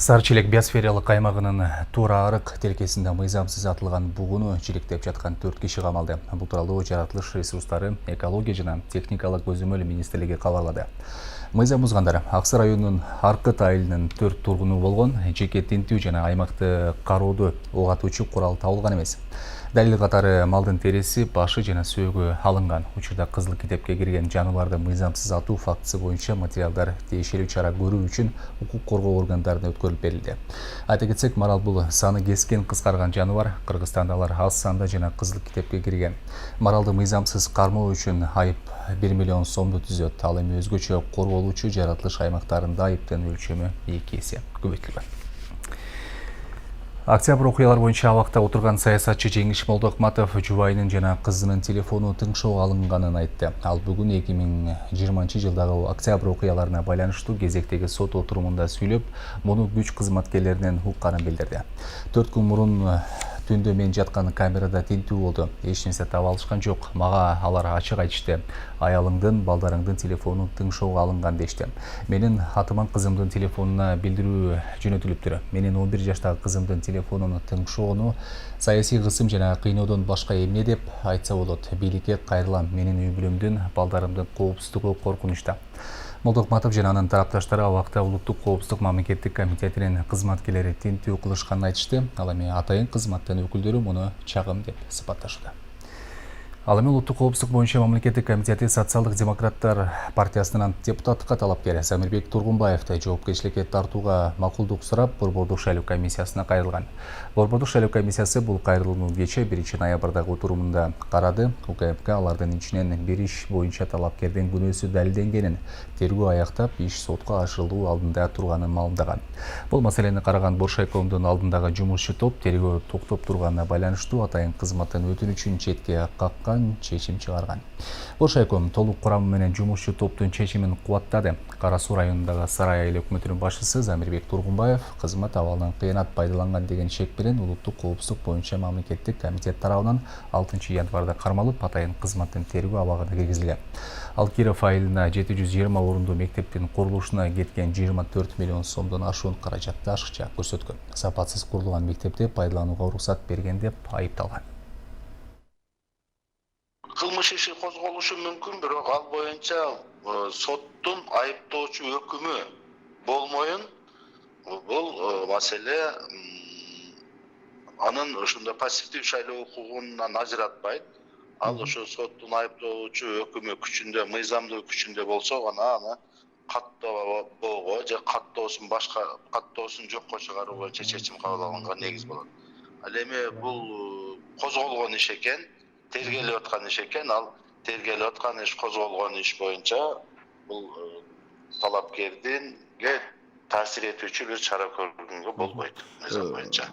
Сарчелек биосфералык аймагынын Тура арык телкесинде мыйзамсыз атылган бугуну жиликтеп жаткан 4 киши камалды. Бул тууралуу Жаратылыш ресурстары, экология жана техникалык көзөмөл министрлиги кабарлады. Мыйзам бузгандар Аксы районунун Аркыт айылынын 4 тургуну болгон, жеке тинтүү жана аймакты карооду угатуучу курал табылган эмес. Далил катары малдын тереси, башы жана сөөгү алынган. Учурда кызыл китепке кирген жаныбарды мыйзамсыз атуу фактысы боюнча материалдар тиешелүү чара көрүү үчүн укук коргоо органдарына өткөрүлүп берилди. Айта кетсек, марал бул саны кескен кыскарган жаныбар. Кыргызстанда алар аз санда жана кызыл китепке кирген. Маралды мыйзамсыз кармоо үчүн айып 1 миллион сомду түзөт. Ал эми өзгөчө корголуучу жаратылыш аймактарында айыптын өлчөмү 2 эсе көбөйтүлгөн. Октябрь окуялар боюнча абакта отурган саясатчы Жеңиш Молдокматов жубайынын жана кызынын телефону тыңшоо алынганын айтты. Ал бүгүн 2020 жылдагы октябрь окуяларына байланыштуу кезектеги сот отурумунда сүйлөп, муну күч кызматкерлеринен укканын билдирди. 4 күн мурун түндө мен жаткан камерада тинтүү болду. Эч нерсе таба алышкан жок. Мага алар ачык айтышты. Аялыңдын, балдарыңдын телефону тыңшоого алынган дешти. Менин атыман кызымдын телефонуна билдирүү жөнөтүлүптүр. Менин 11 жаштагы кызымдын телефонуну тыңшоону саясий кысым жана кыйноодон башка эмне деп айтса болот. Бийликке кайрылам. Менин үй бүлөмдүн, балдарымдын коопсуздугу коркунучта. Молдокматов жана анын тарапташтары абакта улуттук коопсуздук мамлекеттик комитетинин кызматкерлери тинтүү кылышканын айтышты. Ал эми атайын кызматтын өкүлдөрү муну чагым деп сыпатташты. Ал эми улуттук коопсуздук боюнча мамлекеттик комитети социалдык демократтар партиясынын депутаттыкка талапкери Замирбек Тургунбаевди жоопкерчиликке тартууга макулдук сурап, Борбордук шайлоо комиссиясына кайрылган. Борбордук шайлоо комиссиясы бул кайрылууну кечээ 1 ноябрдагы отурумунда карады. УКМК алардын ичинен бир иш боюнча талапкердин күнөөсү далилденгенин, тергөө аяктап, иш сотко ашырылуу алдында турганын маалымдаган. Бул маселени караган Боршайкомдун алдындагы жумушчу топ тергөө токтоп турганына байланыштуу атайын кызматтын өтүнүчүн четке каккан чечим чыгарган. Боршайком толук курамы менен жумушчу топтун чечимин кубаттады. Кара Суу районундагы Сарай айыл өкмөтүнүн башчысы Замирбек Тургунбаев кызмат абалынан кыянат пайдаланган деген шек менен улуттук коопсуздук боюнча мамлекеттик комитет тарабынан 6 январда кармалып, атайын кызматтын тергөө абагына киргизилген. Ал Киров айылына 720 орунду мектептин курулушуна кеткен 24 миллион сомдон ашуун каражатты ашыкча көрсөткөн. Сапатсыз курулган мектепти пайдаланууга уруксат берген деп айыпталган. Кылмыш иши козголушу мүмкүн, бирок ал боюнча соттун айыптоочу өкүмү болмоюн, бул маселе анын ушундай пассивдүү шайлоо укугунан ажыратпайт. Ал ошо соттун айыптоочу өкүмү күчүндө, мыйзамдуу күчүндө болсо гана аны каттоого же каттоосун жокко чыгаруу боюнча чечим кабыл алганга негиз болот. Ал эми бул козголгон иш экен, тергелип аткан иш экен. Ал тергелип аткан иш, козголгон иш боюнча бул талапкердинге таасир этүүчү бир чара көргөнгө болбойт мыйзам боюнча.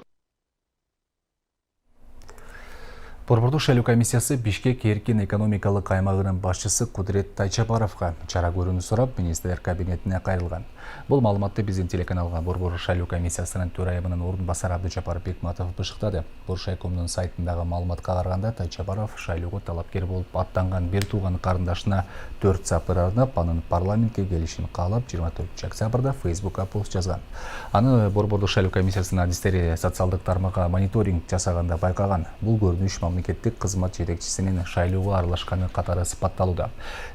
Борбордук шайлоо комиссиясы Бишкек эркин экономикалык аймагынын башчысы Кудрет Тайчапаровго чара көрүүнү сурап, министрлер кабинетине кайрылган. Бул маалыматты биздин телеканалга Борбордук шайлоо комиссиясынын төрайымынын ордун басары Абдыжапар Бекматов бышыктады. Боршайкомдун сайтындагы маалыматка караганда, Тайчапаров шайлоого талапкер болуп аттанган бир тууган карындашына 4 сапыр арнап, анын парламентке келишин каалап 24 октябрда Facebook'ка пост жазган. Аны Борбордук шайлоо комиссиясынын адистери социалдык тармакка мониторинг жасаганда байкаган. Бул көрүнүш мамлекеттик кызмат жетекчисинин шайлоого аралашканы катары сыпатталууда.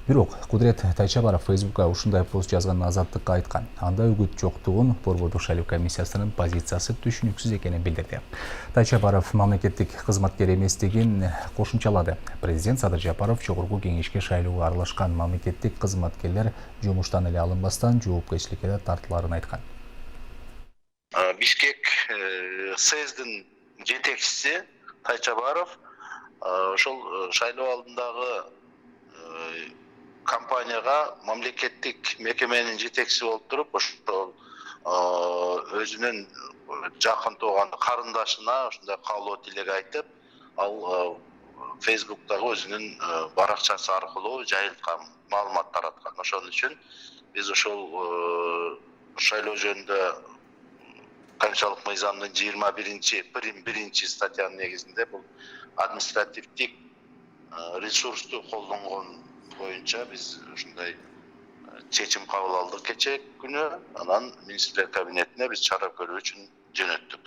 Бирок Кудрет Тайчапаров Facebook'ка ушундай пост жазганын Азаттыкка айткан. Анда үгүт жоктугун, Борбордук шайлоо комиссиясынын позициясы түшүнүксүз экенин билдирди. Тайчапаров мамлекеттик кызматкер эместигин кошумчалады. Президент Садыр Жапаров жогорку кеңешке шайлоого аралашкан мамлекеттик кызматкерлер жумуштан эле алынбастан жоопкерчиликке тартыларын айткан. Бишкек СЭСдин жетекчиси Тайчапаров ошол шайлоо алдындагы компанияга мамлекеттик мекеменин жетекчиси болуп туруп, ошол өзүнүн жакын тууган карындашына ушундай каалоо тилек айтып, ал Facebook'тагы өзүнүн баракчасы аркылуу жайылткан маалымат тараткан. Ошон үчүн биз ошол шайлоо жөнүндө Конституциялык мыйзамдын 21 статьянын негизинде бул административдик ресурсту колдонгон боюнча биз ушундай чечим кабыл алдык кече күнү. Анан министрлер кабинетине биз чара көрүү үчүн жөнөттүк.